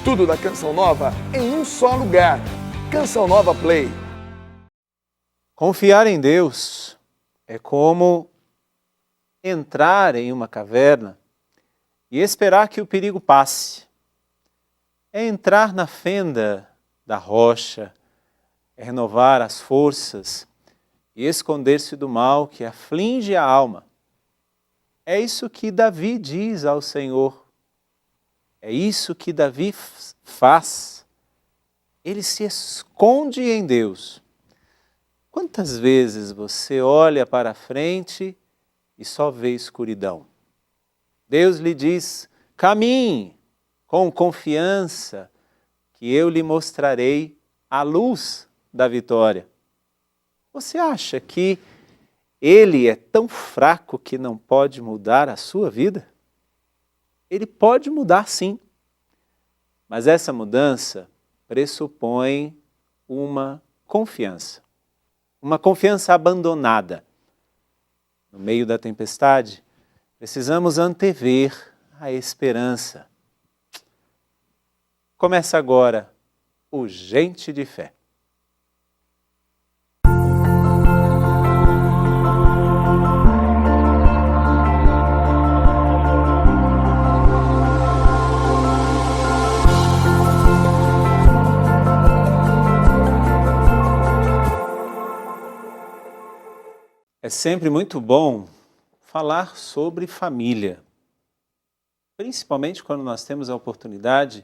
Tudo da Canção Nova em um só lugar. Canção Nova Play. Confiar em Deus é como entrar em uma caverna e esperar que o perigo passe. É entrar na fenda da rocha, é renovar as forças e esconder-se do mal que aflige a alma. É isso que Davi diz ao Senhor. É isso que Davi faz. Ele se esconde em Deus. Quantas vezes você olha para frente e só vê escuridão? Deus lhe diz, caminhe com confiança, que eu lhe mostrarei a luz da vitória. Você acha que Ele é tão fraco que não pode mudar a sua vida? Ele pode mudar sim, mas essa mudança pressupõe uma confiança abandonada. No meio da tempestade, precisamos antever a esperança. Começa agora o Gente de Fé. É sempre muito bom falar sobre família, principalmente quando nós temos a oportunidade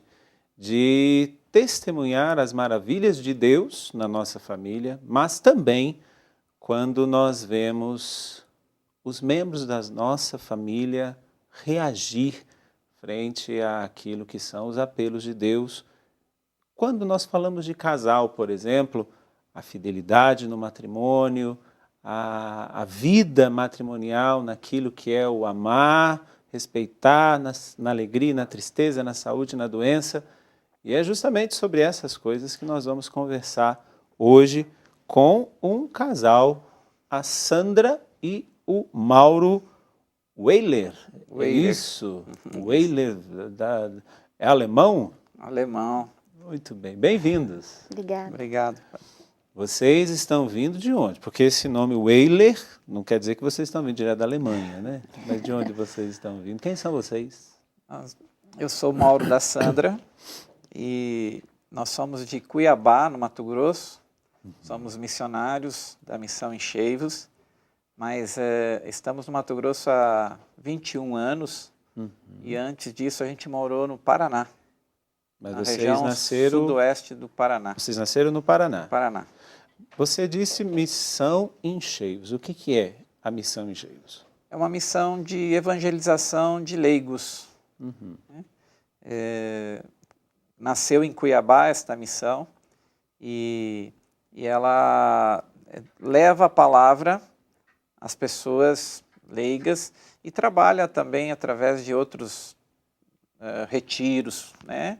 de testemunhar as maravilhas de Deus na nossa família, mas também quando nós vemos os membros da nossa família reagir frente àquilo que são os apelos de Deus. Quando nós falamos de casal, por exemplo, a fidelidade no matrimônio, a vida matrimonial naquilo que é o amar, respeitar na alegria, na tristeza, na saúde, na doença. E é justamente sobre essas coisas que nós vamos conversar hoje com um casal, a Sandra e o Mauro Weiler. Isso, Weiler, é alemão? Alemão. Muito bem, bem-vindos. Obrigada. Obrigado. Vocês estão vindo de onde? Porque esse nome Weiler não quer dizer que vocês estão vindo direto da Alemanha, né? Mas de onde vocês estão vindo? Quem são vocês? Eu sou o Mauro da Sandra e nós somos de Cuiabá, no Mato Grosso. Somos missionários da Missão Encheios, mas estamos no Mato Grosso há 21 anos e antes disso a gente morou no Paraná. Mas na vocês região nasceram... sudoeste do Paraná. Vocês nasceram no Paraná. Paraná. Você disse Missão Encheios. O que é a Missão Encheios? É uma missão de evangelização de leigos. Nasceu em Cuiabá esta missão e ela leva a palavra às pessoas leigas e trabalha também através de outros retiros, né?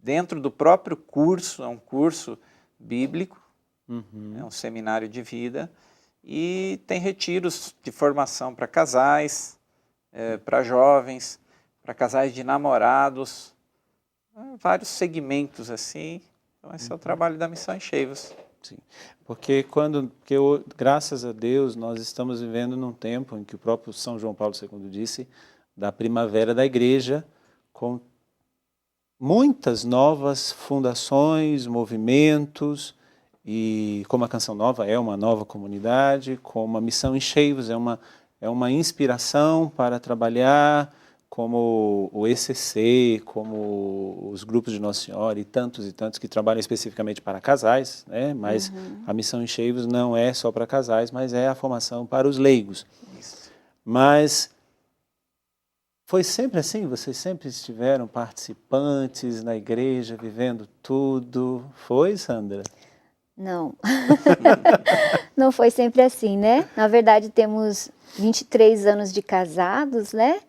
Dentro do próprio curso, é um curso bíblico, é um seminário de vida, e tem retiros de formação para casais, para jovens, para casais de namorados, vários segmentos assim. Então esse é o trabalho da Missão Encheios. Sim, porque graças a Deus nós estamos vivendo num tempo em que o próprio São João Paulo II disse da primavera da igreja, com muitas novas fundações, movimentos, e como a Canção Nova é uma nova comunidade, como a Missão Encheios é uma inspiração para trabalhar, como o ECC, como os grupos de Nossa Senhora e tantos que trabalham especificamente para casais, né? Mas a Missão Encheios não é só para casais, mas é a formação para os leigos. Isso. Mas foi sempre assim? Vocês sempre estiveram participantes na igreja, vivendo tudo? Foi, Sandra? Não. Não foi sempre assim, né? Na verdade, temos 23 anos de casados, né?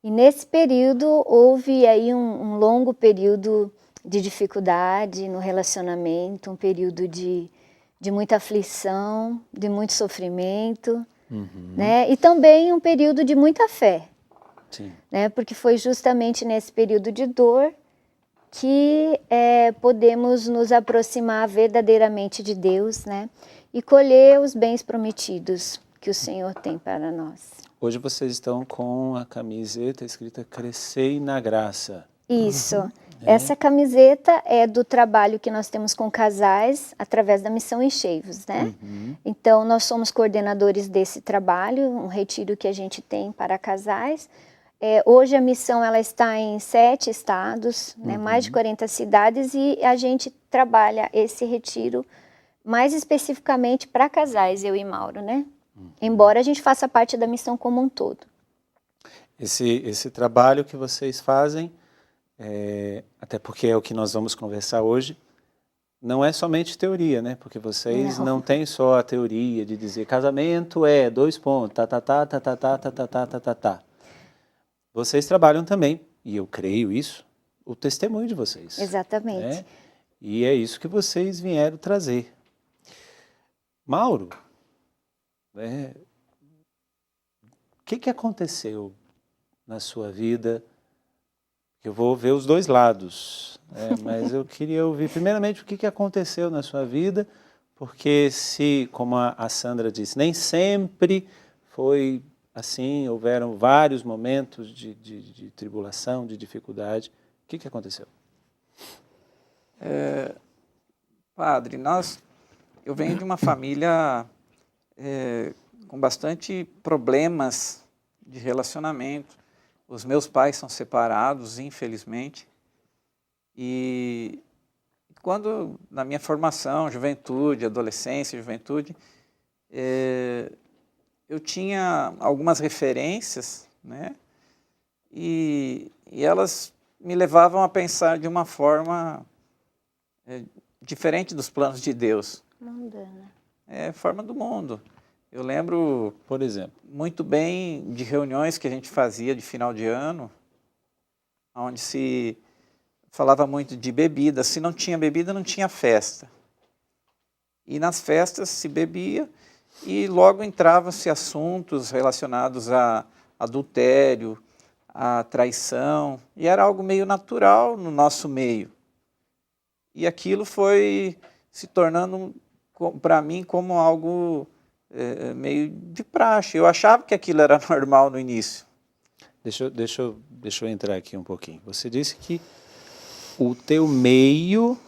E nesse período houve aí um longo período de dificuldade no relacionamento, um período de muita aflição, de muito sofrimento, né? E também um período de muita fé. Sim. Né? Porque foi justamente nesse período de dor que podemos nos aproximar verdadeiramente de Deus, né? E colher os bens prometidos que o Senhor tem para nós. Hoje vocês estão com a camiseta escrita Crescei na Graça. Isso. Essa camiseta é do trabalho que nós temos com casais através da Missão Encheios, né? Então, nós somos coordenadores desse trabalho, um retiro que a gente tem para casais. Hoje a missão ela está em 7 estados, né, mais de 40 cidades, e a gente trabalha esse retiro mais especificamente para casais, eu e Mauro, né? Embora a gente faça parte da missão como um todo. Esse trabalho que vocês fazem, até porque é o que nós vamos conversar hoje, não é somente teoria, né? Porque vocês não têm só a teoria de dizer casamento é 2 pontos, tá. Vocês trabalham também, e eu creio isso, o testemunho de vocês. Exatamente. Né? E é isso que vocês vieram trazer. Mauro, o que aconteceu na sua vida? Eu vou ver os dois lados, mas eu queria ouvir primeiramente o que aconteceu na sua vida, porque se, como a Sandra disse, nem sempre foi assim, houveram vários momentos de tribulação, de dificuldade. O que aconteceu? Padre, eu venho de uma família com bastante problemas de relacionamento. Os meus pais são separados, infelizmente. E quando, na minha formação, juventude, adolescência, juventude, eu tinha algumas referências, né? E elas me levavam a pensar de uma forma diferente dos planos de Deus. Mundana. Forma do mundo. Eu lembro, por exemplo, muito bem de reuniões que a gente fazia de final de ano, onde se falava muito de bebida. Se não tinha bebida, não tinha festa. E nas festas se bebia e logo entravam-se assuntos relacionados a adultério, a traição, e era algo meio natural no nosso meio. E aquilo foi se tornando, para mim, como algo meio de praxe. Eu achava que aquilo era normal no início. Deixa eu entrar aqui um pouquinho. Você disse que o teu meio,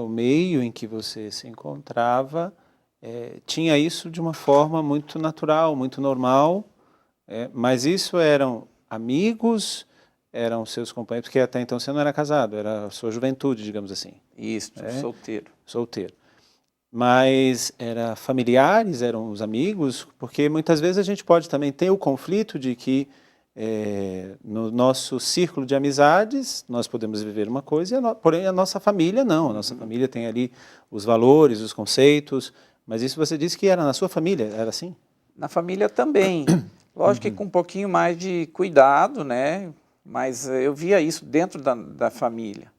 o meio em que você se encontrava, tinha isso de uma forma muito natural, muito normal, mas isso eram amigos, eram seus companheiros, porque até então você não era casado, era a sua juventude, digamos assim. Isso, solteiro. Solteiro. Mas eram familiares, eram os amigos, porque muitas vezes a gente pode também ter o conflito de que no nosso círculo de amizades nós podemos viver uma coisa, porém a nossa família não. A nossa família tem ali os valores, os conceitos, mas isso você disse que era na sua família, era assim? Na família também. Lógico que com um pouquinho mais de cuidado, né? Mas eu via isso dentro da família.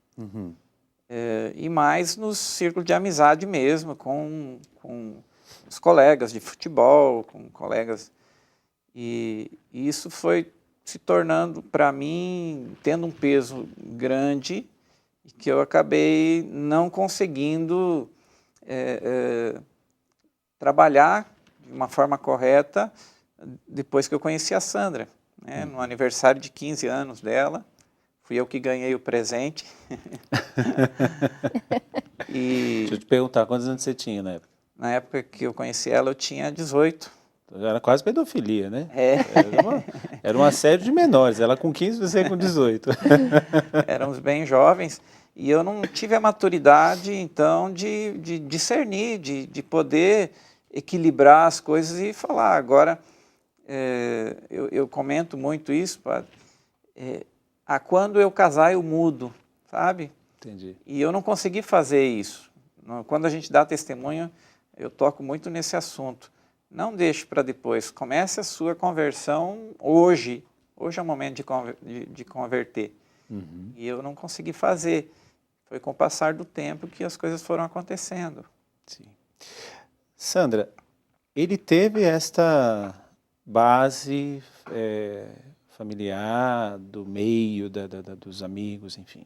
E mais no círculo de amizade mesmo, com os colegas de futebol, com colegas. E isso foi se tornando, para mim, tendo um peso grande, que eu acabei não conseguindo trabalhar de uma forma correta depois que eu conheci a Sandra. Né? No aniversário de 15 anos dela, fui eu que ganhei o presente. Deixa eu te perguntar, quantos anos você tinha na época? Na época que eu conheci ela, eu tinha 18. Era quase pedofilia, né? Era um assédio de menores, ela com 15, você com 18. Éramos bem jovens e eu não tive a maturidade, então, de discernir, de poder equilibrar as coisas e falar. Agora, eu comento muito isso, padre. Quando eu casar, eu mudo, sabe? Entendi. E eu não consegui fazer isso. Quando a gente dá testemunho, eu toco muito nesse assunto. Não deixe para depois. Comece a sua conversão hoje. Hoje é o momento de converter. E eu não consegui fazer. Foi com o passar do tempo que as coisas foram acontecendo. Sim. Sandra, ele teve esta base familiar, do meio, dos amigos, enfim.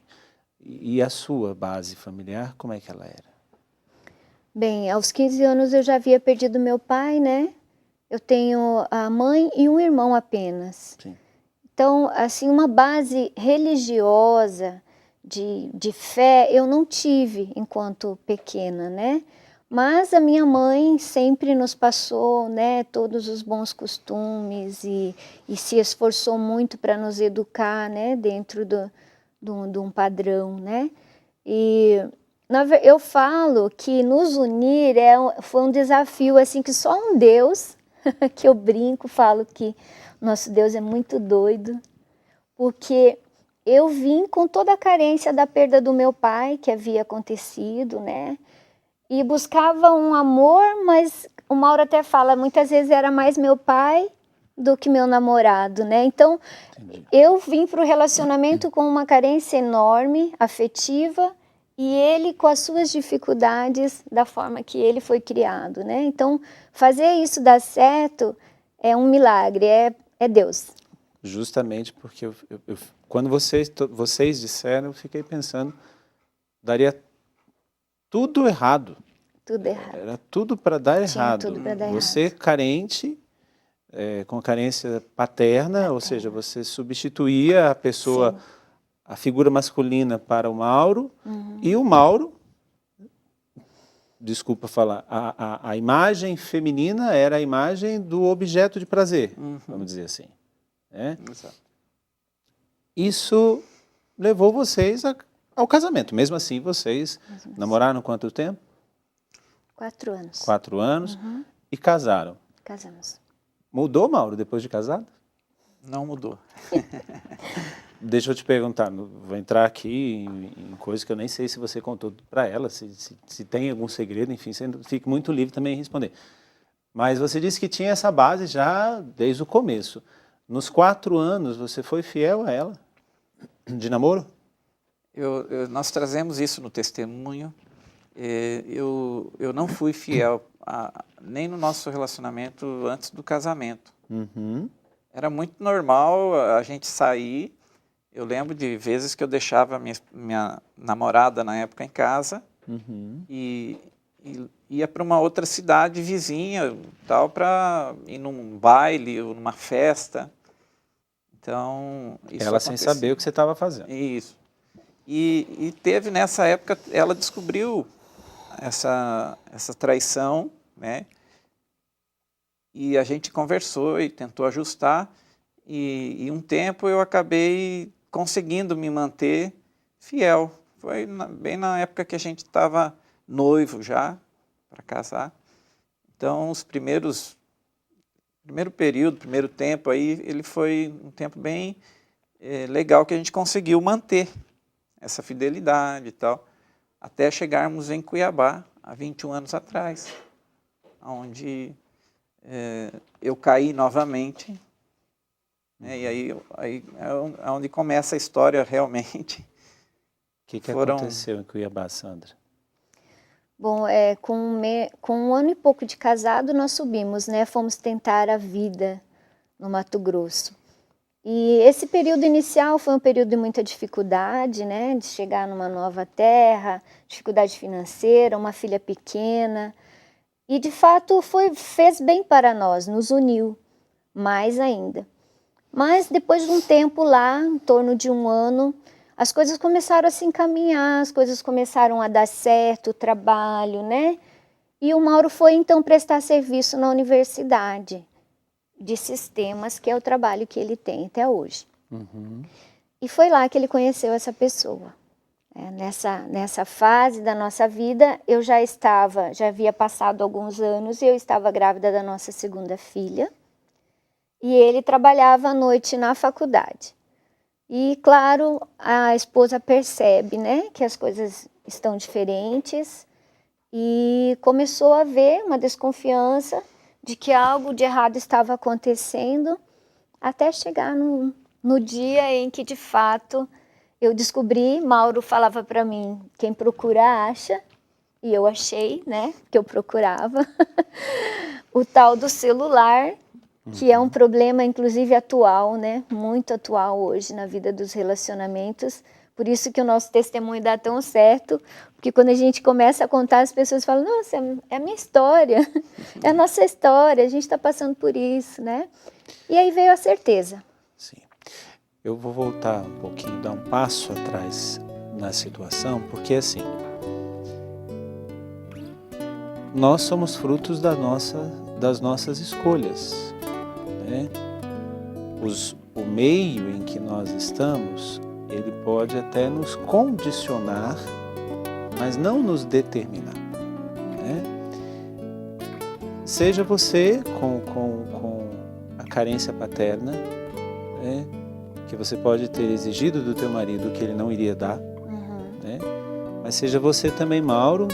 E a sua base familiar, como é que ela era? Bem, aos 15 anos eu já havia perdido meu pai, né? Eu tenho a mãe e um irmão apenas. Sim. Então, assim, uma base religiosa, de fé, eu não tive enquanto pequena, né? Mas a minha mãe sempre nos passou, né, todos os bons costumes e se esforçou muito para nos educar, né, dentro de um padrão, né? E eu falo que nos unir foi um desafio assim que só um Deus, que eu brinco, falo que nosso Deus é muito doido, porque eu vim com toda a carência da perda do meu pai que havia acontecido, né? E buscava um amor, mas o Mauro até fala, muitas vezes era mais meu pai do que meu namorado, né? Então, eu vim para o relacionamento com uma carência enorme, afetiva, e ele com as suas dificuldades da forma que ele foi criado, né? Então, fazer isso dar certo é um milagre, é Deus. Justamente porque quando vocês disseram, eu fiquei pensando, daria tudo errado. Tudo errado. Era tudo para dar Tinha errado. tudo para dar Você errado. carente, com carência paterna, ou seja, você substituía a pessoa, Sim. a figura masculina para o Mauro, e o Mauro, desculpa falar, a imagem feminina era a imagem do objeto de prazer, vamos dizer assim. Né? Exato. Isso levou vocês ao casamento. Mesmo assim, vocês namoraram quanto tempo? 4 anos. 4 anos e casaram. Casamos. Mudou, Mauro, depois de casado? Não mudou. Deixa eu te perguntar, vou entrar aqui em coisas que eu nem sei se você contou para ela, se tem algum segredo, enfim, você fique muito livre também em responder. Mas você disse que tinha essa base já desde o começo. Nos 4 anos, você foi fiel a ela? De namoro? Nós trazemos isso no testemunho. Eu não fui fiel nem no nosso relacionamento antes do casamento. Era muito normal a gente sair. Eu lembro de vezes que eu deixava minha namorada na época em casa e ia para uma outra cidade vizinha, tal, para ir num baile ou numa festa. Então, isso ela acontecia. sem saber o que você estava fazendo. Isso. E teve nessa época, ela descobriu essa traição, né? E a gente conversou e tentou ajustar. E um tempo eu acabei conseguindo me manter fiel. Foi bem na época que a gente estava noivo já, para casar. Então, primeiro período, primeiro tempo, aí, ele foi um tempo bem legal que a gente conseguiu manter essa fidelidade e tal, até chegarmos em Cuiabá, há 21 anos atrás, onde eu caí novamente, né, e aí é onde começa a história realmente. O que aconteceu em Cuiabá, Sandra? Bom, com 1 ano e pouco de casado, nós subimos, né? Fomos tentar a vida no Mato Grosso. E esse período inicial foi um período de muita dificuldade, né? De chegar numa nova terra, dificuldade financeira, uma filha pequena. E, de fato, fez bem para nós, nos uniu mais ainda. Mas, depois de um tempo lá, em torno de 1 ano, as coisas começaram a se encaminhar, as coisas começaram a dar certo, o trabalho, né? E o Mauro foi, então, prestar serviço na universidade de sistemas, que é o trabalho que ele tem até hoje. E foi lá que ele conheceu essa pessoa. Nessa fase da nossa vida, eu já havia passado alguns anos e eu estava grávida da nossa 2ª filha. E ele trabalhava à noite na faculdade. E, claro, a esposa percebe, né, que as coisas estão diferentes e começou a haver uma desconfiança de que algo de errado estava acontecendo, até chegar no dia em que, de fato, eu descobri. Mauro falava para mim, quem procura acha, e eu achei, né, que eu procurava, o tal do celular, que é um problema, inclusive, atual, né, muito atual hoje na vida dos relacionamentos, Por isso que o nosso testemunho dá tão certo, porque quando a gente começa a contar, as pessoas falam, nossa, é a minha história, é a nossa história, a gente está passando por isso, né? E aí veio a certeza. Sim. Eu vou voltar um pouquinho, dar um passo atrás na situação, porque assim, nós somos frutos das nossas escolhas, né? O meio em que nós estamos, ele pode até nos condicionar, mas não nos determinar, né? Seja você com a carência paterna, né? Que você pode ter exigido do teu marido que ele não iria dar, né? Mas seja você também, Mauro,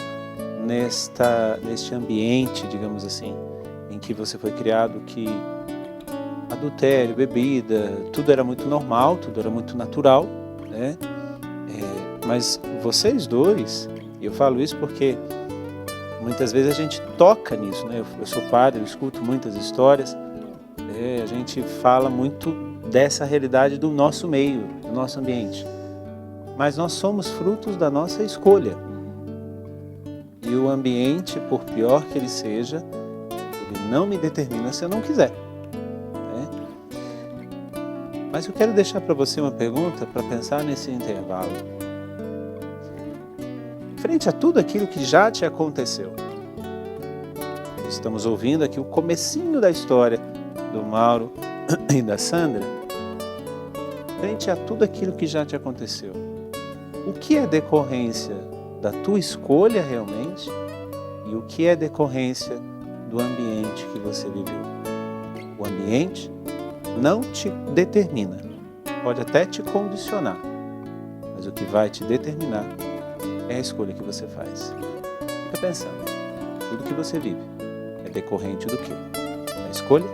neste ambiente, digamos assim, em que você foi criado, que adultério, bebida, tudo era muito normal, tudo era muito natural, né? Mas vocês dois, e eu falo isso porque muitas vezes a gente toca nisso, né? Eu sou padre, eu escuto muitas histórias, a gente fala muito dessa realidade do nosso meio, do nosso ambiente. Mas nós somos frutos da nossa escolha. E o ambiente, por pior que ele seja, ele não me determina se eu não quiser. Mas eu quero deixar para você uma pergunta para pensar nesse intervalo. Frente a tudo aquilo que já te aconteceu, estamos ouvindo aqui o comecinho da história do Mauro e da Sandra. Frente a tudo aquilo que já te aconteceu, o que é decorrência da tua escolha realmente e o que é decorrência do ambiente que você viveu? O ambiente não te determina, pode até te condicionar, mas o que vai te determinar é a escolha que você faz. Fica pensando, tudo que você vive é decorrente do quê? Da escolha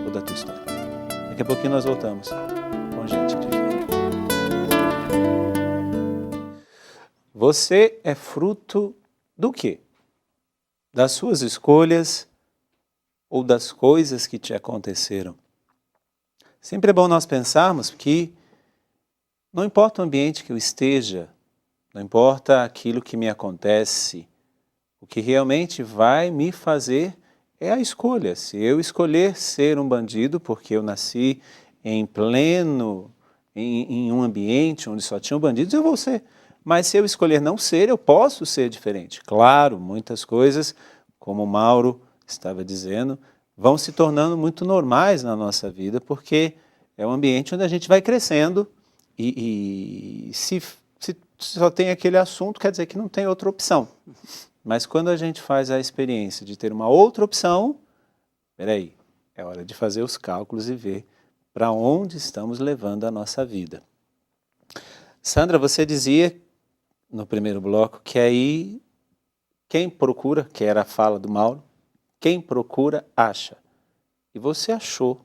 ou da tua história? Daqui a pouquinho nós voltamos com Gente de Fé. Você é fruto do quê? Das suas escolhas ou das coisas que te aconteceram? Sempre é bom nós pensarmos que não importa o ambiente que eu esteja, não importa aquilo que me acontece, o que realmente vai me fazer é a escolha. Se eu escolher ser um bandido porque eu nasci em um ambiente onde só tinham bandidos, eu vou ser. Mas se eu escolher não ser, eu posso ser diferente. Claro, muitas coisas, como o Mauro estava dizendo, vão se tornando muito normais na nossa vida, porque é um ambiente onde a gente vai crescendo e se só tem aquele assunto, quer dizer que não tem outra opção. Mas quando a gente faz a experiência de ter uma outra opção, peraí, é hora de fazer os cálculos e ver para onde estamos levando a nossa vida. Sandra, você dizia no primeiro bloco que aí quem procura, que era a fala do Mauro, quem procura, acha. E você achou,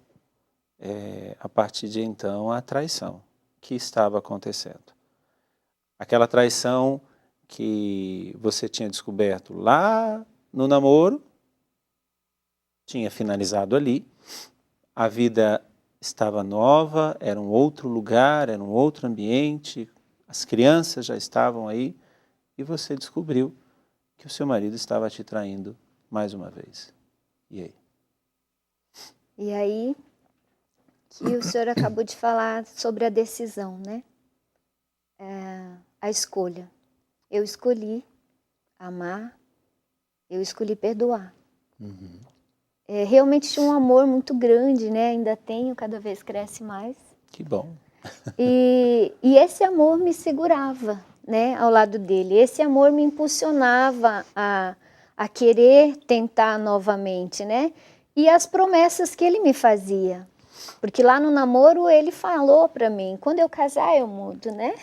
a partir de então, a traição que estava acontecendo. Aquela traição que você tinha descoberto lá no namoro, tinha finalizado ali, a vida estava nova, era um outro lugar, era um outro ambiente, as crianças já estavam aí, e você descobriu que o seu marido estava te traindo mais uma vez. E aí? E aí que o senhor acabou de falar sobre a decisão, né? A escolha. Eu escolhi amar, eu escolhi perdoar. Uhum. Realmente tinha um amor muito grande, né? Ainda tenho, cada vez cresce mais. Que bom. E esse amor me segurava, né, ao lado dele. Esse amor me impulsionava a querer tentar novamente, né? E as promessas que ele me fazia. Porque lá no namoro ele falou para mim, quando eu casar eu mudo, né?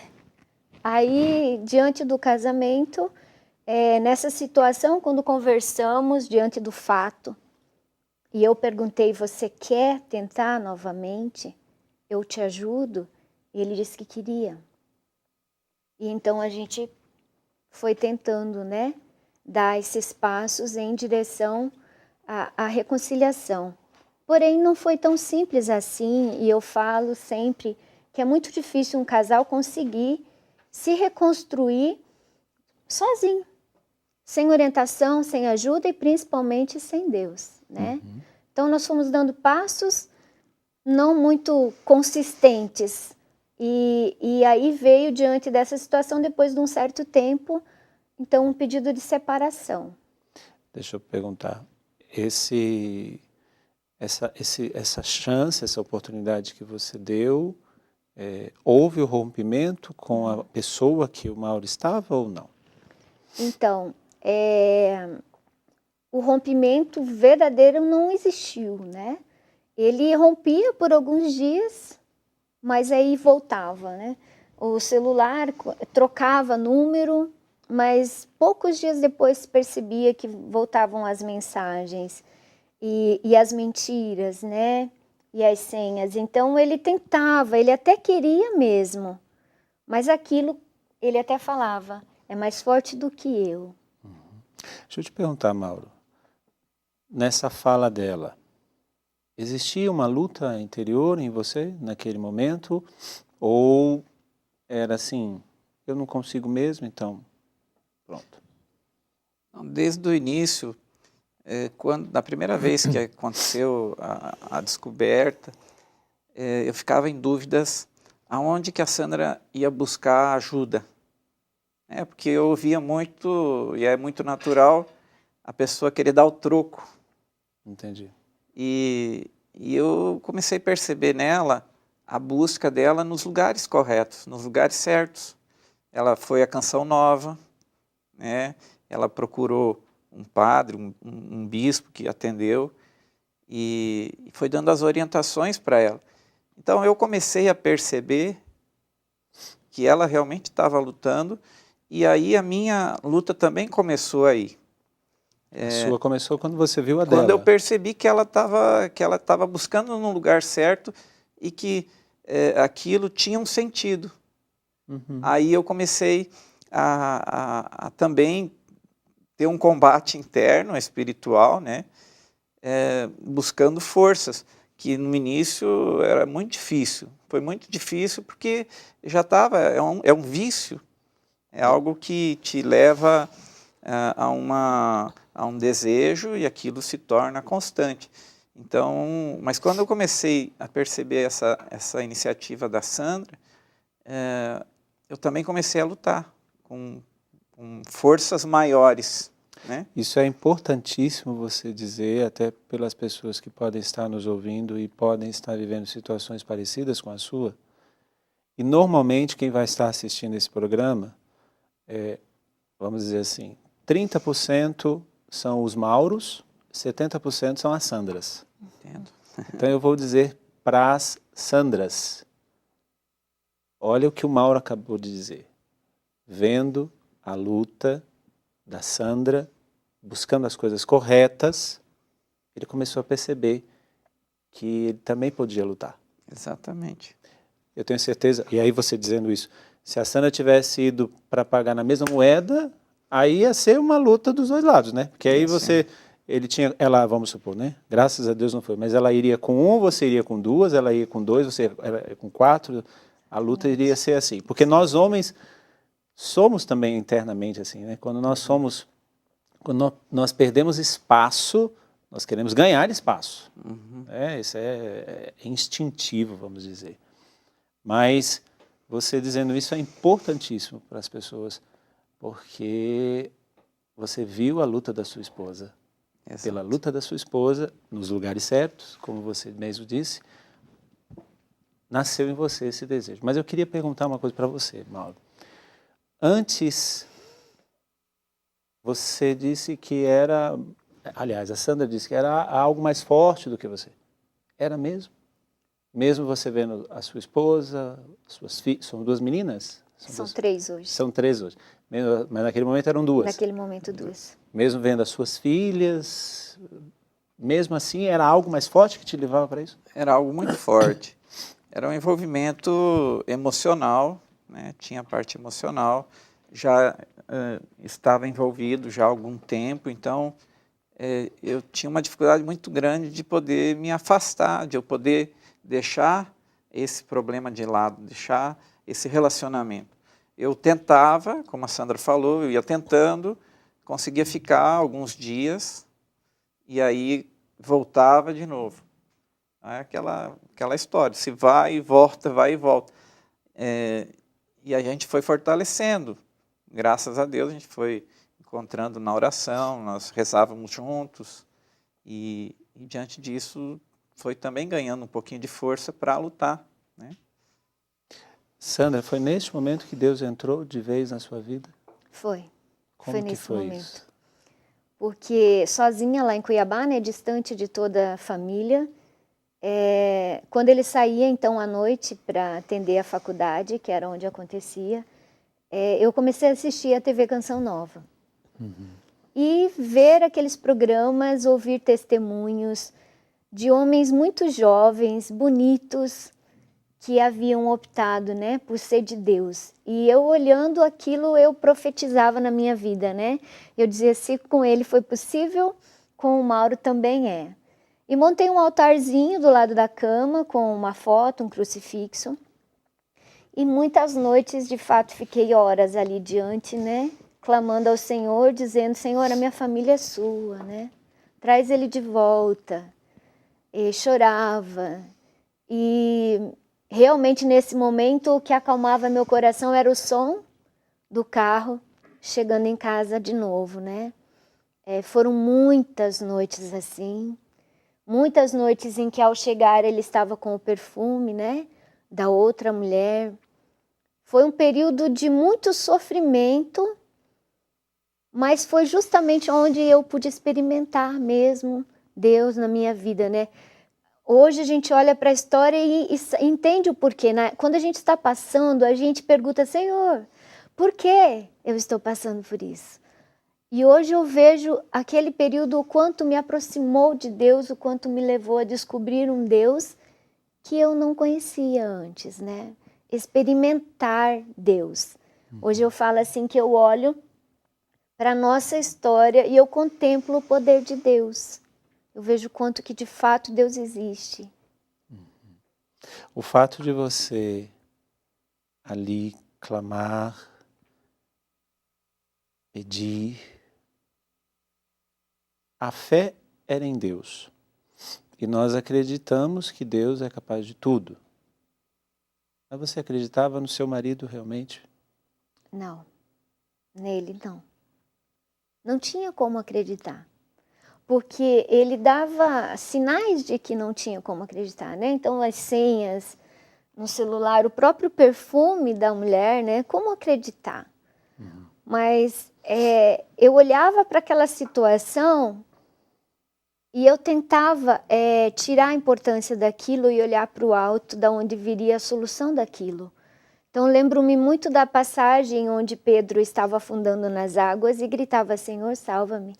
Aí, diante do casamento, nessa situação, quando conversamos, diante do fato, e eu perguntei, você quer tentar novamente? Eu te ajudo? E ele disse que queria. E então a gente foi tentando, né, dar esses passos em direção à reconciliação. Porém, não foi tão simples assim, e eu falo sempre que é muito difícil um casal conseguir se reconstruir sozinho, sem orientação, sem ajuda e principalmente sem Deus, né? Então nós fomos dando passos não muito consistentes e aí veio diante dessa situação, depois de um certo tempo, então um pedido de separação. Deixa eu perguntar, essa chance, essa oportunidade que você deu, houve o rompimento com a pessoa que o Mauro estava ou não? Então, o rompimento verdadeiro não existiu, né? Ele rompia por alguns dias, mas aí voltava, né? O celular trocava número, mas poucos dias depois percebia que voltavam as mensagens e as mentiras, né? E as senhas. Então ele tentava, ele até queria mesmo, mas aquilo ele até falava, é mais forte do que eu. Deixa eu te perguntar, Mauro, nessa fala dela, existia uma luta interior em você naquele momento? Ou era assim, eu não consigo mesmo, então pronto? Desde o início, na primeira vez que aconteceu a descoberta, eu ficava em dúvidas aonde que a Sandra ia buscar ajuda. Porque eu ouvia muito, e é muito natural, a pessoa querer dar o troco. Entendi. E eu comecei a perceber nela a busca dela nos lugares corretos, nos lugares certos. Ela foi à Canção Nova, né? Ela procurou um padre, um bispo que atendeu e foi dando as orientações para ela. Então eu comecei a perceber que ela realmente estava lutando e aí a minha luta também começou aí. A sua começou quando você viu a dela. Quando eu percebi que ela estava buscando no lugar certo e que aquilo tinha um sentido. Aí eu comecei a também ter um combate interno, espiritual, né? Buscando forças, que no início era muito difícil. Foi muito difícil porque já estava, é um vício, é algo que te leva a um desejo e aquilo se torna constante. Então, mas quando eu comecei a perceber essa iniciativa da Sandra, eu também comecei a lutar com forças maiores, né? Isso é importantíssimo você dizer, até pelas pessoas que podem estar nos ouvindo e podem estar vivendo situações parecidas com a sua. E normalmente quem vai estar assistindo esse programa, vamos dizer assim, 30% são os Mauros, 70% são as Sandras. Entendo. Então eu vou dizer para as Sandras, olha o que o Mauro acabou de dizer. Vendo a luta da Sandra, buscando as coisas corretas, ele começou a perceber que ele também podia lutar. Exatamente. Eu tenho certeza, e aí você dizendo isso, se a Sandra tivesse ido para pagar na mesma moeda, aí ia ser uma luta dos dois lados, né? Porque aí ela, vamos supor, né? Graças a Deus não foi, mas ela iria com você iria com duas, ela ia com dois, você ia com quatro, a luta iria ser assim. Porque nós homens somos também internamente assim, né? Quando nós perdemos espaço, nós queremos ganhar espaço. Isso é instintivo, vamos dizer. Mas você dizendo isso é importantíssimo para as pessoas, porque você viu a luta da sua esposa. Exato. Pela luta da sua esposa, nos lugares certos, como você mesmo disse, nasceu em você esse desejo. Mas eu queria perguntar uma coisa para você, Mauro. Antes, você disse que era... Aliás, a Sandra disse que era algo mais forte do que você. Era mesmo? Mesmo você vendo a sua esposa, suas filhas... São duas meninas? São três hoje. São três hoje. Mas naquele momento eram duas. Naquele momento, duas. Mesmo vendo as suas filhas, mesmo assim era algo mais forte que te levava para isso? Era algo muito forte. Era um envolvimento emocional, né? Tinha a parte emocional, já estava envolvido já há algum tempo, então eu tinha uma dificuldade muito grande de poder me afastar, de eu poder deixar esse problema de lado, deixar esse relacionamento. eu tentava, como a Sandra falou, eu ia tentando, conseguia ficar alguns dias e aí voltava de novo. É aquela história, se vai e volta, vai e volta. E a gente foi fortalecendo. Graças a Deus a gente foi encontrando na oração, nós rezávamos juntos e diante disso foi também ganhando um pouquinho de força para lutar, né? Sandra, foi neste momento que Deus entrou de vez na sua vida? Foi. Como Foi que nesse foi momento. isso? Porque sozinha lá em Cuiabá, né, distante de toda a família, quando ele saía então à noite para atender a faculdade, que era onde acontecia, eu comecei a assistir a TV Canção Nova. E ver aqueles programas, ouvir testemunhos de homens muito jovens, bonitos, que haviam optado, né, por ser de Deus. E eu olhando aquilo, eu profetizava na minha vida, né? Eu dizia, se com ele foi possível, com o Mauro também é. E montei um altarzinho do lado da cama, com uma foto, um crucifixo. E muitas noites, de fato, fiquei horas ali diante, né? Clamando ao Senhor, dizendo, Senhor, a minha família é sua, né? Traz ele de volta. E chorava. E realmente, nesse momento, o que acalmava meu coração era o som do carro chegando em casa de novo, né? Foram muitas noites assim. Muitas noites em que, ao chegar, ele estava com o perfume, né, da outra mulher. Foi um período de muito sofrimento, mas foi justamente onde eu pude experimentar mesmo Deus na minha vida, né? Hoje a gente olha para a história e entende o porquê, né? Quando a gente está passando, a gente pergunta, Senhor, por que eu estou passando por isso? E hoje eu vejo aquele período, o quanto me aproximou de Deus, o quanto me levou a descobrir um Deus que eu não conhecia antes, né? Experimentar Deus. Hoje eu falo assim que eu olho para a nossa história e eu contemplo o poder de Deus. Eu vejo quanto que de fato Deus existe. O fato de você ali clamar, pedir, a fé era em Deus. E nós acreditamos que Deus é capaz de tudo. Mas você acreditava no seu marido realmente? Não, nele não. Não tinha como acreditar. Porque ele dava sinais de que não tinha como acreditar, né? Então, as senhas no celular, o próprio perfume da mulher, né? Como acreditar? Mas eu olhava para aquela situação e eu tentava tirar a importância daquilo e olhar para o alto, da onde viria a solução daquilo. Então, lembro-me muito da passagem onde Pedro estava afundando nas águas e gritava, Senhor, salva-me.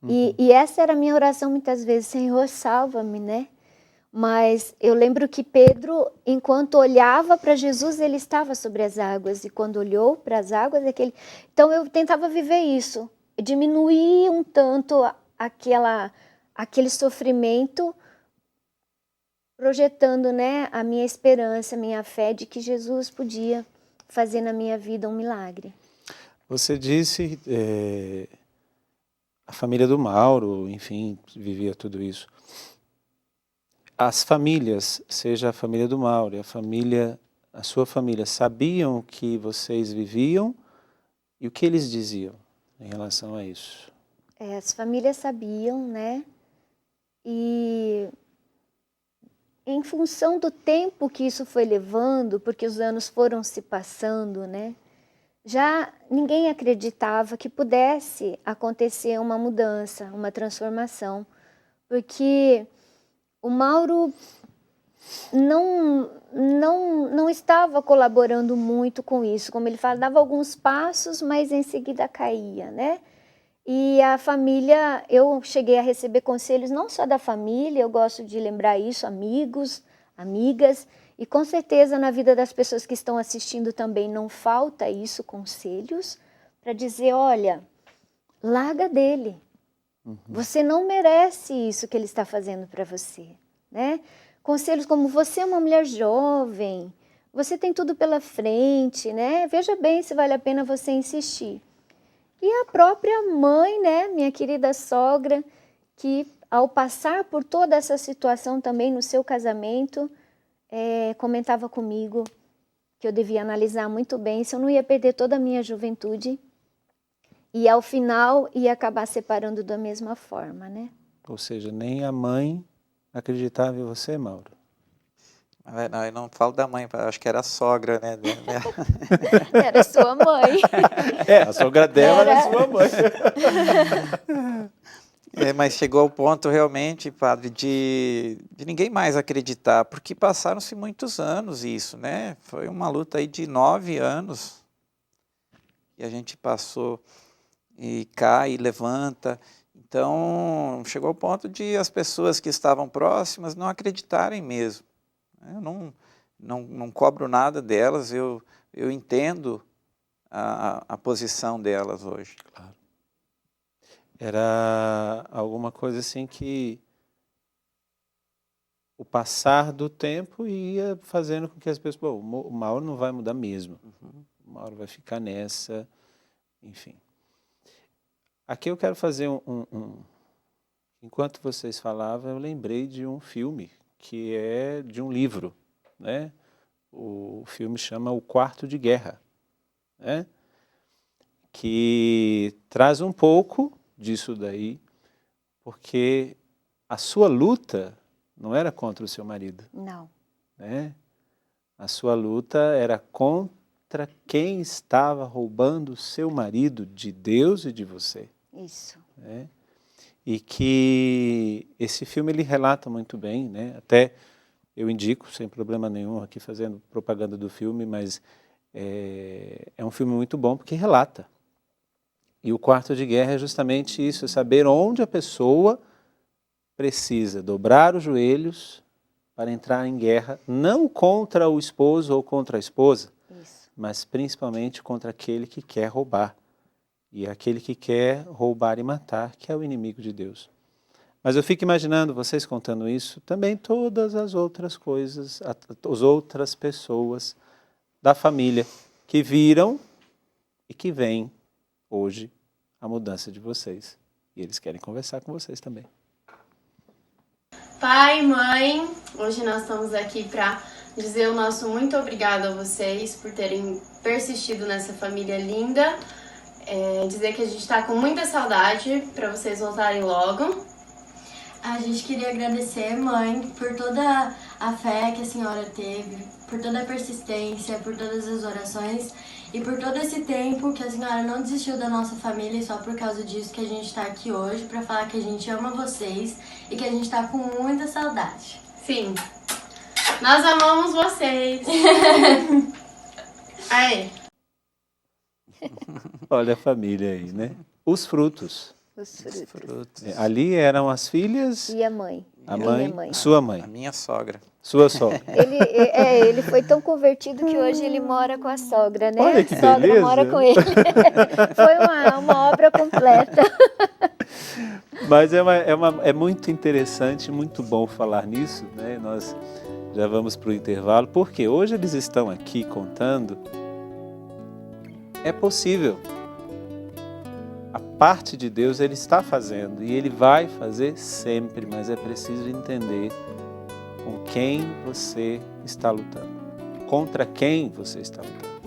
E essa era a minha oração muitas vezes, Senhor, salva-me, né? Mas eu lembro que Pedro, enquanto olhava para Jesus, ele estava sobre as águas. E quando olhou para as águas, Então eu tentava viver isso, diminuir um tanto aquele sofrimento, projetando, né, a minha esperança, a minha fé de que Jesus podia fazer na minha vida um milagre. Você disse... a família do Mauro, enfim, vivia tudo isso. As famílias, seja a família do Mauro e a sua família, sabiam o que vocês viviam e o que eles diziam em relação a isso? As famílias sabiam, né? E em função do tempo que isso foi levando, porque os anos foram se passando, né? Já ninguém acreditava que pudesse acontecer uma mudança, uma transformação, porque o Mauro não estava colaborando muito com isso. Como ele fala, dava alguns passos, mas em seguida caía, né? E a família, eu cheguei a receber conselhos não só da família, eu gosto de lembrar isso, amigos, amigas, e com certeza na vida das pessoas que estão assistindo também não falta isso, conselhos, para dizer, olha, larga dele. Você não merece isso que ele está fazendo para você, né? Conselhos como, você é uma mulher jovem, Você tem tudo pela frente, né? Veja bem se vale a pena você insistir. E a própria mãe, né, minha querida sogra, que ao passar por toda essa situação também no seu casamento, comentava comigo que eu devia analisar muito bem se eu não ia perder toda a minha juventude e ao final ia acabar separando da mesma forma, né? Ou seja, nem a mãe acreditava em você, Mauro. Não, eu não falo da mãe, acho que era a sogra, né? Era sua mãe. A sogra dela era sua mãe. Mas chegou ao ponto realmente, padre, de ninguém mais acreditar, porque passaram-se muitos anos isso, né? Foi uma luta aí de 9 anos que a gente passou e cai e levanta. Então, chegou ao ponto de as pessoas que estavam próximas não acreditarem mesmo. Eu não cobro nada delas, eu entendo a posição delas hoje. Claro. Era alguma coisa assim que o passar do tempo ia fazendo com que as pessoas... Bom, o Mauro não vai mudar mesmo. O Mauro vai ficar nessa, enfim. Aqui eu quero fazer Enquanto vocês falavam, eu lembrei de um filme que é de um livro, né? O filme chama O Quarto de Guerra, né? Que traz um pouco disso daí, porque a sua luta não era contra o seu marido. Não. Né? A sua luta era contra quem estava roubando o seu marido de Deus e de você. Isso. Né? E que esse filme ele relata muito bem, né? Até eu indico, sem problema nenhum, aqui fazendo propaganda do filme, mas é um filme muito bom porque relata. E o Quarto de Guerra é justamente isso, é saber onde a pessoa precisa dobrar os joelhos para entrar em guerra, não contra o esposo ou contra a esposa, Isso. mas principalmente contra aquele que quer roubar. E aquele que quer roubar e matar, que é o inimigo de Deus. Mas eu fico imaginando, vocês contando isso, também todas as outras coisas, as outras pessoas da família que viram e que veem hoje a mudança de vocês. E eles querem conversar com vocês também. Pai, mãe, hoje nós estamos aqui para dizer o nosso muito obrigado a vocês por terem persistido nessa família linda. Dizer que a gente está com muita saudade para vocês voltarem logo. A gente queria agradecer, mãe, por toda a fé que a senhora teve, por toda a persistência, por todas as orações e por todo esse tempo que a senhora não desistiu da nossa família e só por causa disso que a gente está aqui hoje para falar que a gente ama vocês e que a gente está com muita saudade. Sim, nós amamos vocês. Aí. Olha a família aí, né? Os frutos. Os frutos. Ali eram as filhas, E a mãe. a E mãe, a mãe. sua mãe, A minha sogra. sua sogra. Ele foi tão convertido que hoje ele mora com a sogra, né? Olha que a sogra beleza. mora com ele. Foi uma obra completa. Mas é muito interessante, muito bom falar nisso, né? Nós já vamos para o intervalo, porque hoje eles estão aqui contando. É possível. A parte de Deus Ele está fazendo e Ele vai fazer sempre, mas é preciso entender com quem você está lutando, contra quem você está lutando.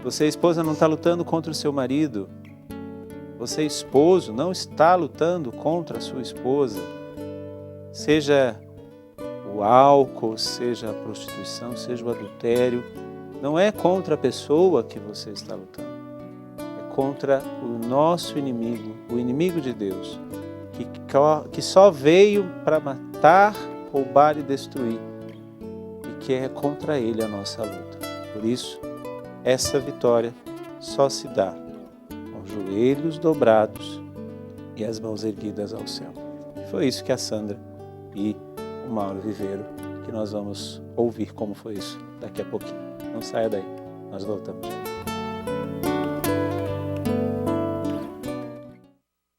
Você, esposa, não está lutando contra o seu marido. Você, esposo, não está lutando contra a sua esposa. Seja o álcool, seja a prostituição, seja o adultério, não é contra a pessoa que você está lutando. É contra o nosso inimigo, o inimigo de Deus, que só veio para matar, roubar e destruir. E que é contra ele a nossa luta. Por isso, essa vitória só se dá com os joelhos dobrados e as mãos erguidas ao céu. Foi isso que a Sandra e o Mauro viveram, que nós vamos ouvir como foi isso daqui a pouquinho. Não saia daí, nós voltamos já.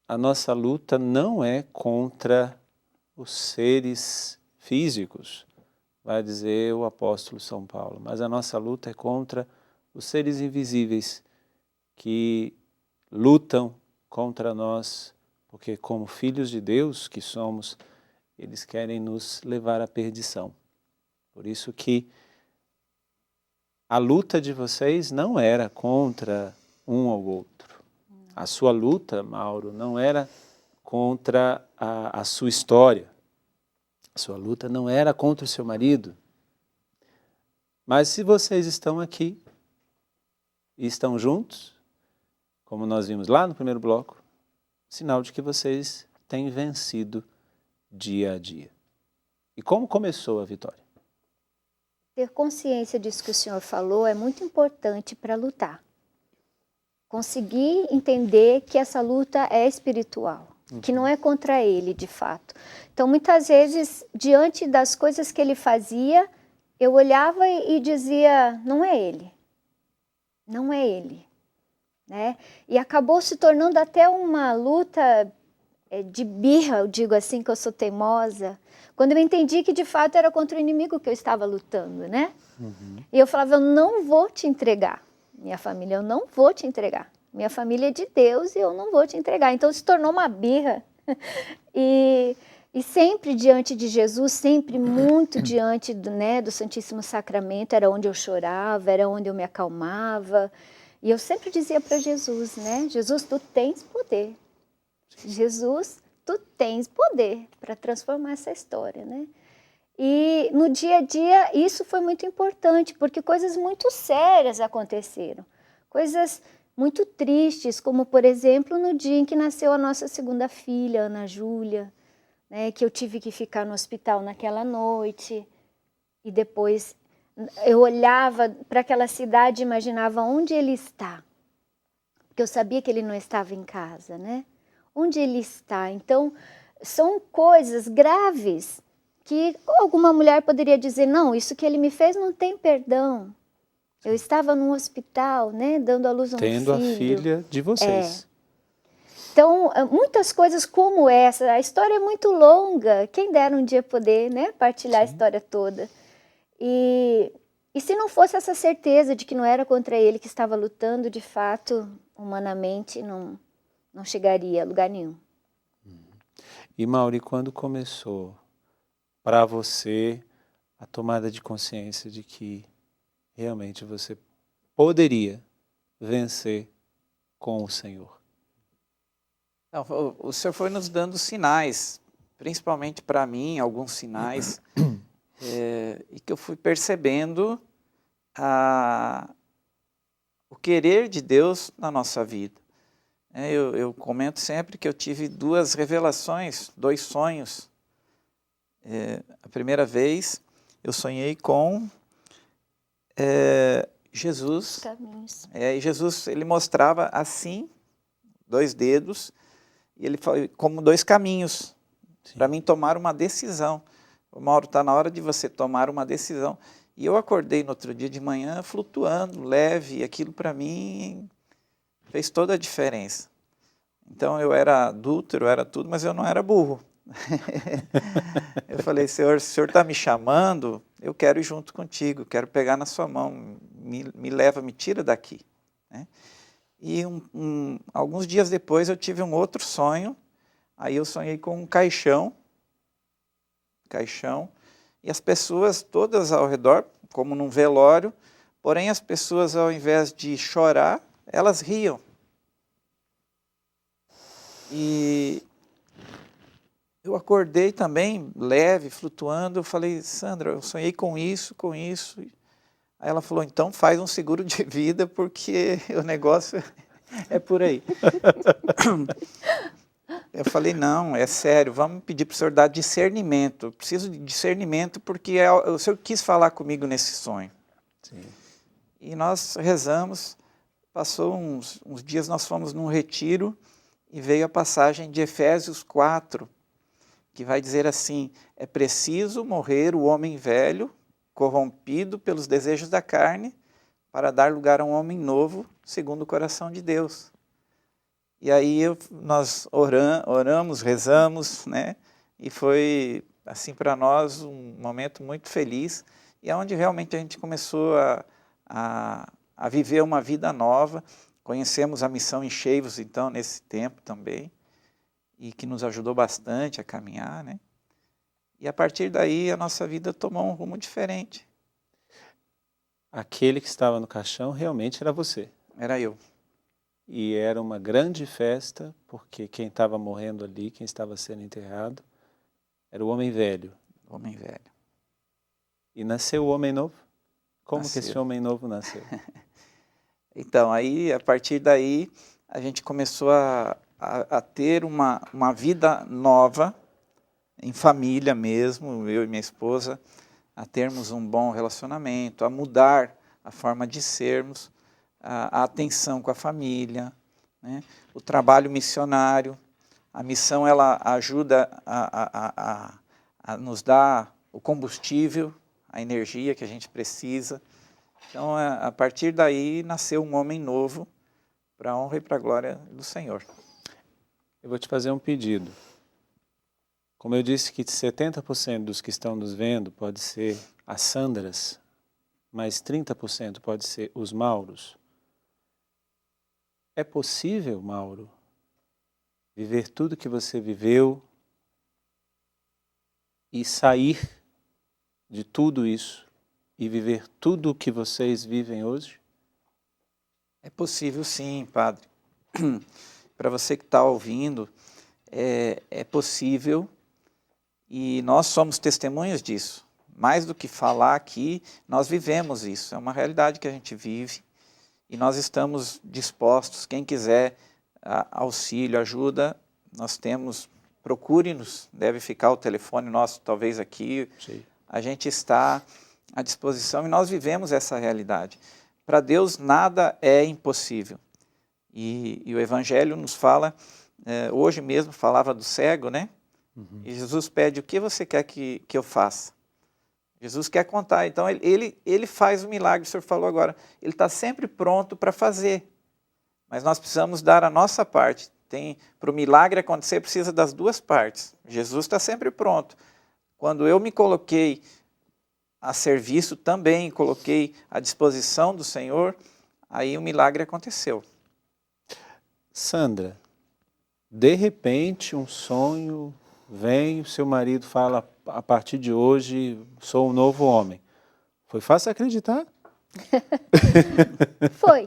A nossa luta não é contra os seres físicos, vai dizer o apóstolo São Paulo. Mas a nossa luta é contra os seres invisíveis que lutam contra nós, porque como filhos de Deus que somos, eles querem nos levar à perdição. Por isso que a luta de vocês não era contra um ou outro. A sua luta, Mauro, não era contra a sua história. A sua luta não era contra o seu marido. Mas se vocês estão aqui e estão juntos, como nós vimos lá no primeiro bloco, sinal de que vocês têm vencido dia a dia. E como começou a vitória? Ter consciência disso que o senhor falou é muito importante para lutar. Conseguir entender que essa luta é espiritual, que não é contra ele, de fato. Então, muitas vezes, diante das coisas que ele fazia, eu olhava e dizia, não é ele. Não é ele. Né? E acabou se tornando até uma luta de birra, eu digo assim, que eu sou teimosa, quando eu entendi que de fato era contra o inimigo que eu estava lutando, né? E eu falava, eu não vou te entregar, minha família, eu não vou te entregar. Minha família é de Deus e eu não vou te entregar. Então se tornou uma birra. E sempre diante de Jesus, sempre muito diante do Santíssimo Sacramento, era onde eu chorava, era onde eu me acalmava. E eu sempre dizia para Jesus, né? Jesus, tu tens poder. Jesus, tu tens poder para transformar essa história, né? E no dia a dia isso foi muito importante, porque coisas muito sérias aconteceram. Coisas muito tristes, como por exemplo no dia em que nasceu a nossa segunda filha, Ana Júlia, né? Que eu tive que ficar no hospital naquela noite. E depois eu olhava para aquela cidade e imaginava onde ele está. Porque eu sabia que ele não estava em casa, né? Onde ele está. Então, são coisas graves que alguma mulher poderia dizer, não, isso que ele me fez não tem perdão. Eu estava num hospital, né, dando à luz a um filho. Tendo a filha de vocês. Então, muitas coisas como essa, a história é muito longa, quem dera um dia poder, né, partilhar a história toda. E se não fosse essa certeza de que não era contra ele que estava lutando, de fato, humanamente, não chegaria a lugar nenhum. E Mauri, quando começou para você a tomada de consciência de que realmente você poderia vencer com o Senhor? Não, o Senhor foi nos dando sinais, principalmente para mim, alguns sinais, e que eu fui percebendo o querer de Deus na nossa vida. Eu comento sempre que eu tive duas revelações, dois sonhos. A primeira vez eu sonhei com Jesus. Caminhos. E Jesus ele mostrava assim, dois dedos, e ele falou como dois caminhos para mim tomar uma decisão. Mauro, está na hora de você tomar uma decisão. E eu acordei no outro dia de manhã flutuando, leve, e aquilo para mim fez toda a diferença. Então eu era adúltero, eu era tudo, mas eu não era burro. Eu falei, Senhor, se o Senhor está me chamando, eu quero ir junto contigo, quero pegar na sua mão, me leva, me tira daqui. Né? E alguns dias depois eu tive um outro sonho, aí eu sonhei com um caixão, e as pessoas todas ao redor, como num velório, porém as pessoas ao invés de chorar, elas riam. E eu acordei também, leve, flutuando, eu falei, Sandra, eu sonhei com isso. Aí ela falou, então faz um seguro de vida, porque o negócio é por aí. Eu falei, não, é sério, vamos pedir para o senhor dar discernimento. Eu preciso de discernimento porque o senhor quis falar comigo nesse sonho. Sim. E nós rezamos, passou uns dias, nós fomos num retiro e veio a passagem de Efésios 4, que vai dizer assim, é preciso morrer o homem velho, corrompido pelos desejos da carne, para dar lugar a um homem novo, segundo o coração de Deus. E aí nós oramos, rezamos, né? E foi assim, para nós, um momento muito feliz, e é onde realmente a gente começou a viver uma vida nova. Conhecemos a missão Enchei-vos, então, nesse tempo também, e que nos ajudou bastante a caminhar, né? E a partir daí a nossa vida tomou um rumo diferente. Aquele que estava no caixão realmente era você. Era eu. E era uma grande festa, porque quem estava morrendo ali, quem estava sendo enterrado, era o homem velho. O homem velho. E nasceu o homem novo? Como Nasceu. que esse homem novo nasceu? Então, aí, a partir daí, a gente começou a ter uma vida nova, em família mesmo, eu e minha esposa, a termos um bom relacionamento, a mudar a forma de sermos, a atenção com a família, né? O trabalho missionário. A missão, ela ajuda a nos dar o combustível, a energia que a gente precisa. Então, a partir daí, nasceu um homem novo, para a honra e para a glória do Senhor. Eu vou te fazer um pedido. Como eu disse que 70% dos que estão nos vendo pode ser as Sandras, mas 30% pode ser os Mauros. É possível, Mauro, viver tudo que você viveu e sair de tudo isso e viver tudo o que vocês vivem hoje? É possível sim, Padre. Para você que está ouvindo, é possível, e nós somos testemunhas disso. Mais do que falar aqui, nós vivemos isso. É uma realidade que a gente vive e nós estamos dispostos. Quem quiser auxílio, ajuda, nós temos, procure-nos, deve ficar o telefone nosso talvez aqui. Sim. A gente está à disposição e nós vivemos essa realidade. Para Deus nada é impossível. E o Evangelho nos fala, hoje mesmo falava do cego, né? Uhum. E Jesus pede, o que você quer que eu faça? Jesus quer contar, então ele faz o milagre, o senhor falou agora, ele está sempre pronto para fazer, mas nós precisamos dar a nossa parte. Para o milagre acontecer, precisa das duas partes. Jesus está sempre pronto. Quando eu me coloquei a serviço, também coloquei à disposição do Senhor, aí o milagre aconteceu. Sandra, de repente um sonho vem, o seu marido fala, a partir de hoje sou um novo homem. Foi fácil acreditar? Foi.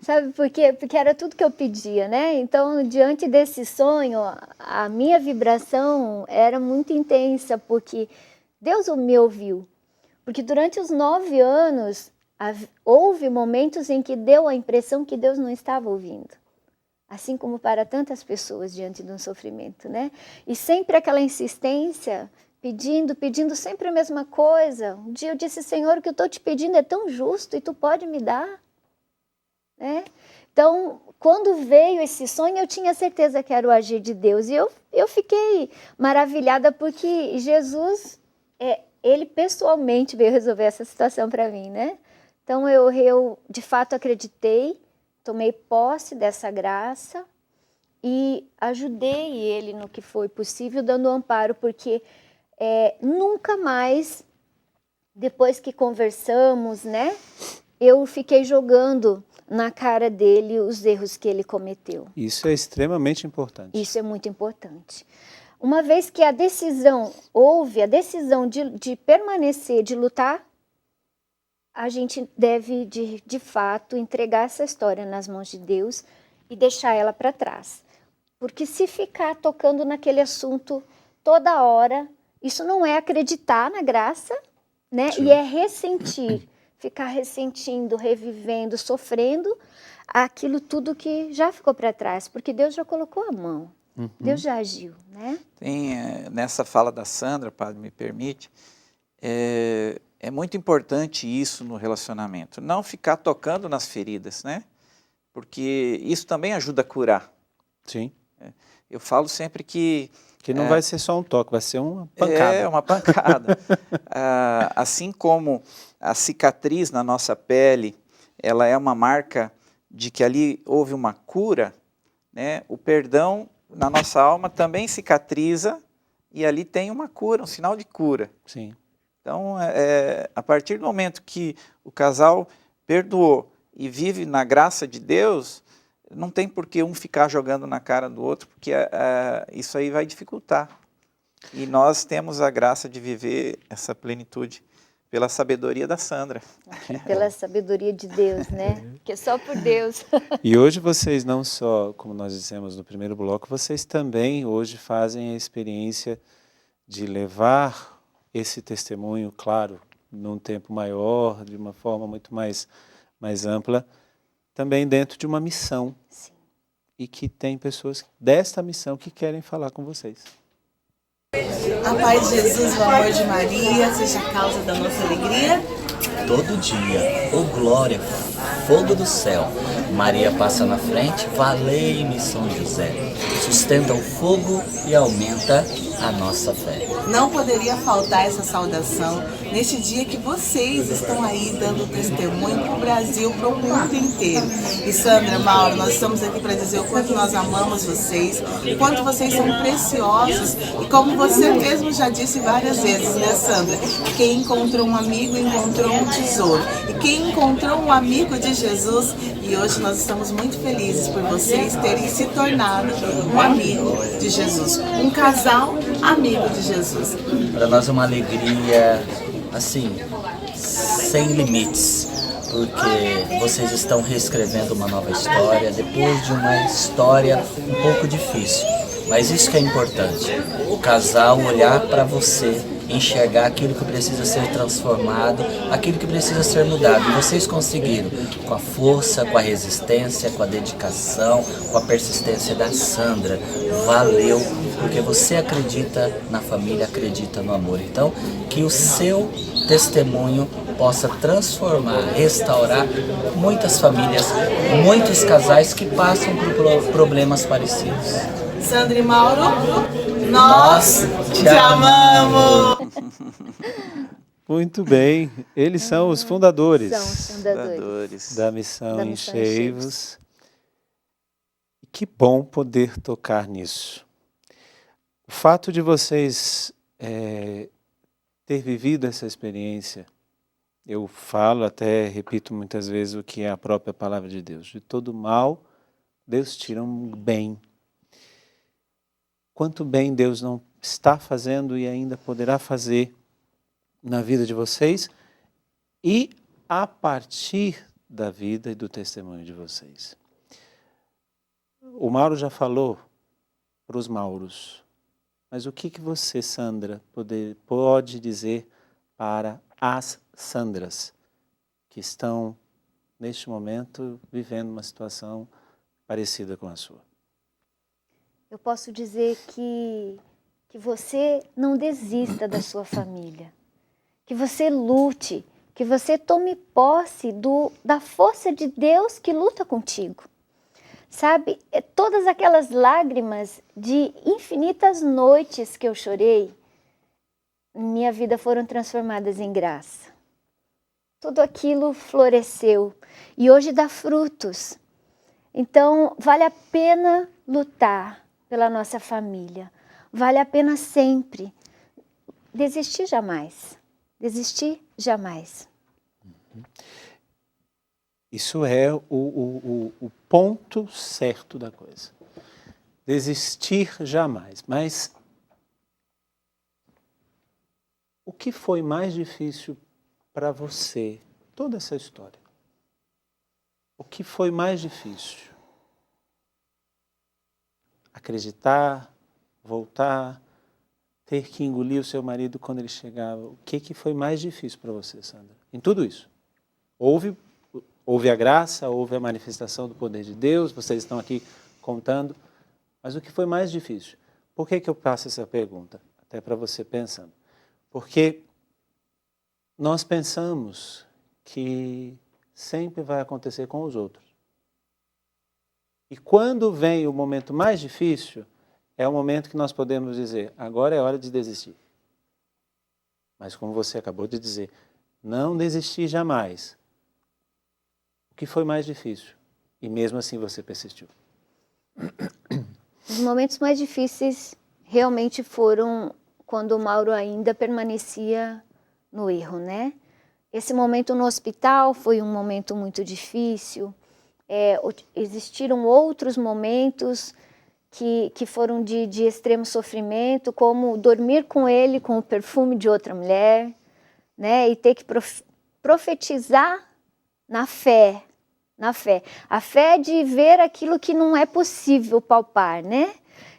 Sabe por quê? Porque era tudo que eu pedia, né? Então, diante desse sonho, a minha vibração era muito intensa, porque Deus me ouviu. Porque durante os 9 anos, houve momentos em que deu a impressão que Deus não estava ouvindo. Assim como para tantas pessoas diante de um sofrimento, né? E sempre aquela insistência, pedindo sempre a mesma coisa. Um dia eu disse, Senhor, o que eu estou te pedindo é tão justo e tu pode me dar, né? Então, quando veio esse sonho, eu tinha certeza que era o agir de Deus. E eu fiquei maravilhada porque Jesus, ele pessoalmente veio resolver essa situação para mim, né? Então, eu de fato acreditei, tomei posse dessa graça e ajudei ele no que foi possível, dando amparo, porque nunca mais, depois que conversamos, né, eu fiquei jogando na cara dele os erros que ele cometeu. Isso é extremamente importante. Isso é muito importante. Uma vez que houve a decisão de permanecer, de lutar, a gente deve, de fato, entregar essa história nas mãos de Deus e deixar ela para trás. Porque se ficar tocando naquele assunto toda hora, isso não é acreditar na graça, né? Sim. E é ressentir, ficar ressentindo, revivendo, sofrendo aquilo tudo que já ficou para trás, porque Deus já colocou a mão, Deus já agiu, né? Tem, nessa fala da Sandra, Padre, me permite, é muito importante isso no relacionamento, não ficar tocando nas feridas, né? Porque isso também ajuda a curar. Sim. Eu falo sempre que não vai ser só um toque, vai ser uma pancada. É, uma pancada. Assim como a cicatriz na nossa pele, ela é uma marca de que ali houve uma cura, né? O perdão na nossa alma também cicatriza e ali tem uma cura, um sinal de cura. Sim. Então, a partir do momento que o casal perdoou e vive na graça de Deus, não tem por que um ficar jogando na cara do outro, porque isso aí vai dificultar. E nós temos a graça de viver essa plenitude pela sabedoria da Sandra. Pela sabedoria de Deus, né? Que é só por Deus. E hoje vocês não só, como nós dissemos no primeiro bloco, vocês também hoje fazem a experiência de levar esse testemunho, claro, num tempo maior, de uma forma muito mais ampla, também dentro de uma missão. Sim. E que tem pessoas desta missão que querem falar com vocês. A paz de Jesus, o amor de Maria, seja a causa da nossa alegria. Todo dia, oh glória, fogo do céu, Maria passa na frente, valei-me São José, sustenta o fogo e aumenta a nossa fé. Não poderia faltar essa saudação neste dia que vocês estão aí dando testemunho para o Brasil, para o mundo inteiro. E Sandra, Mauro, nós estamos aqui para dizer o quanto nós amamos vocês, o quanto vocês são preciosos e como você mesmo já disse várias vezes, né, Sandra? Quem encontrou um amigo encontrou um tesouro. E quem encontrou um amigo de Jesus, e hoje nós estamos muito felizes por vocês terem se tornado um amigo de Jesus, um casal amigo de Jesus. Para nós é uma alegria, assim, sem limites, porque vocês estão reescrevendo uma nova história, depois de uma história um pouco difícil. Mas isso que é importante, o casal olhar para você, enxergar aquilo que precisa ser transformado, aquilo que precisa ser mudado. E vocês conseguiram, com a força, com a resistência, com a dedicação, com a persistência da Sandra. Valeu, porque você acredita na família, acredita no amor. Então, que o seu testemunho possa transformar, restaurar muitas famílias, muitos casais que passam por problemas parecidos. Sandra e Mauro, nós te amamos! Muito bem, eles são os fundadores. São os fundadores. Da missão Da missão Enchei-vos. Que bom poder tocar nisso. O fato de vocês ter vivido essa experiência, eu falo, até repito muitas vezes o que é a própria palavra de Deus. De todo mal, Deus tira um bem. Quanto bem Deus não está fazendo e ainda poderá fazer na vida de vocês e a partir da vida e do testemunho de vocês. O Mauro já falou para os Mauros, mas o que você, Sandra, pode dizer para as Sandras que estão, neste momento, vivendo uma situação parecida com a sua? Eu posso dizer que você não desista da sua família, que você lute, que você tome posse da força de Deus que luta contigo. Sabe, todas aquelas lágrimas de infinitas noites que eu chorei, minha vida foram transformadas em graça. Tudo aquilo floresceu e hoje dá frutos. Então, vale a pena lutar pela nossa família. Vale a pena sempre. Desistir jamais. Desistir jamais. Isso é o ponto certo da coisa. Desistir jamais. Mas o que foi mais difícil para você, toda essa história? O que foi mais difícil? Acreditar, voltar, ter que engolir o seu marido quando ele chegava. O que foi mais difícil para você, Sandra? Em tudo isso. Houve a graça, houve a manifestação do poder de Deus, vocês estão aqui contando, mas o que foi mais difícil? Por que eu passo essa pergunta? Até para você pensando. Porque nós pensamos que sempre vai acontecer com os outros. E quando vem o momento mais difícil, é o momento que nós podemos dizer, agora é hora de desistir. Mas como você acabou de dizer, não desistir jamais. O que foi mais difícil? E mesmo assim você persistiu. Os momentos mais difíceis realmente foram quando o Mauro ainda permanecia no erro, né? Esse momento no hospital foi um momento muito difícil. Existiram outros momentos que foram de extremo sofrimento, como dormir com ele com o perfume de outra mulher, né? E ter que profetizar na fé. A fé de ver aquilo que não é possível palpar, né?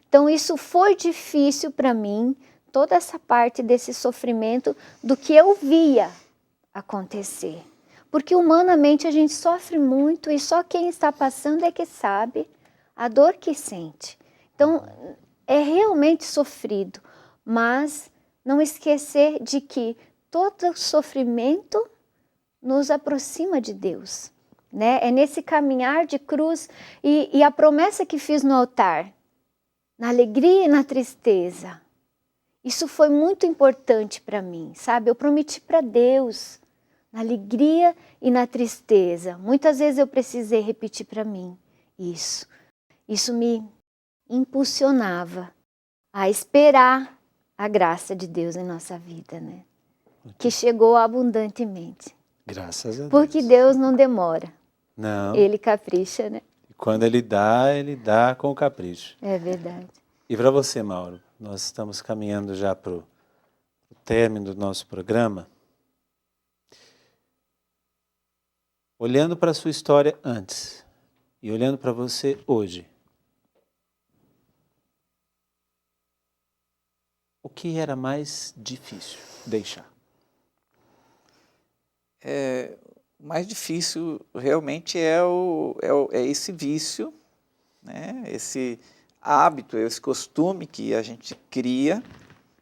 Então isso foi difícil para mim, toda essa parte desse sofrimento do que eu via acontecer. Porque humanamente a gente sofre muito e só quem está passando é que sabe a dor que sente. Então é realmente sofrido, mas não esquecer de que todo sofrimento nos aproxima de Deus, né? É nesse caminhar de cruz e a promessa que fiz no altar, na alegria e na tristeza, isso foi muito importante para mim, sabe? Eu prometi para Deus, na alegria e na tristeza. Muitas vezes eu precisei repetir para mim isso. Isso me impulsionava a esperar a graça de Deus em nossa vida, né? Que chegou abundantemente. Graças a Deus. Porque Deus não demora. Não. Ele capricha, né? E quando Ele dá com capricho. É verdade. E para você, Mauro, nós estamos caminhando já para o término do nosso programa. Olhando para a sua história antes e olhando para você hoje, o que era mais difícil deixar? O mais difícil realmente é esse vício, né? Esse hábito, esse costume que a gente cria,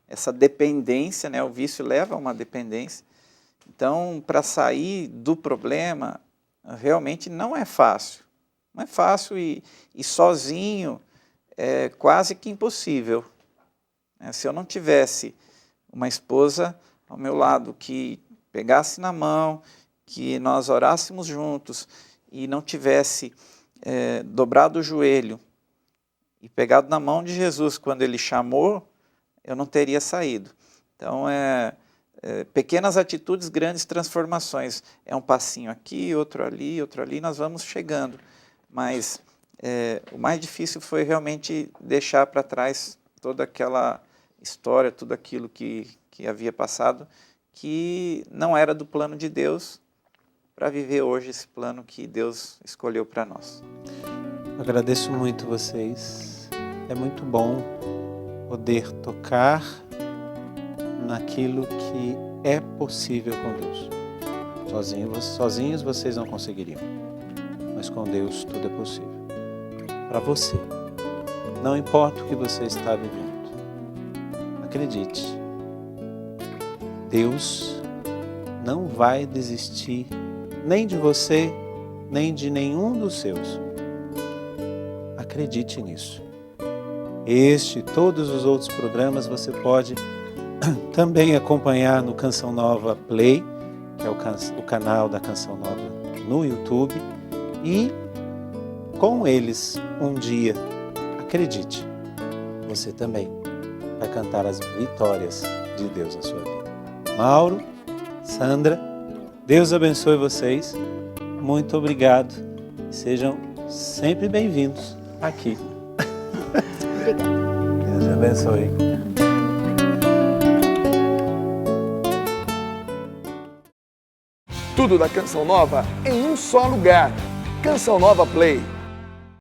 essa dependência, né? O vício leva a uma dependência. Então, para sair do problema, realmente não é fácil. Não é fácil e sozinho é quase que impossível. Se eu não tivesse uma esposa ao meu lado que pegasse na mão, que nós orássemos juntos e não tivesse dobrado o joelho e pegado na mão de Jesus quando Ele chamou, eu não teria saído. Então, pequenas atitudes, grandes transformações. É um passinho aqui, outro ali, nós vamos chegando. Mas o mais difícil foi realmente deixar para trás toda aquela história, tudo aquilo que havia passado, que não era do plano de Deus, para viver hoje esse plano que Deus escolheu para nós. Agradeço muito vocês. É muito bom poder tocar naquilo que é possível com Deus. Sozinhos vocês não conseguiriam, mas com Deus tudo é possível. Para você, não importa o que você está vivendo, acredite, Deus não vai desistir nem de você, nem de nenhum dos seus. Acredite nisso. Este e todos os outros programas você pode também acompanhar no Canção Nova Play, que é o canal da Canção Nova no YouTube. E com eles, um dia, acredite, você também vai cantar as vitórias de Deus na sua vida. Mauro, Sandra, Deus abençoe vocês. Muito obrigado. Sejam sempre bem-vindos aqui. Obrigada. Deus abençoe. Tudo da Canção Nova em um só lugar. Canção Nova Play.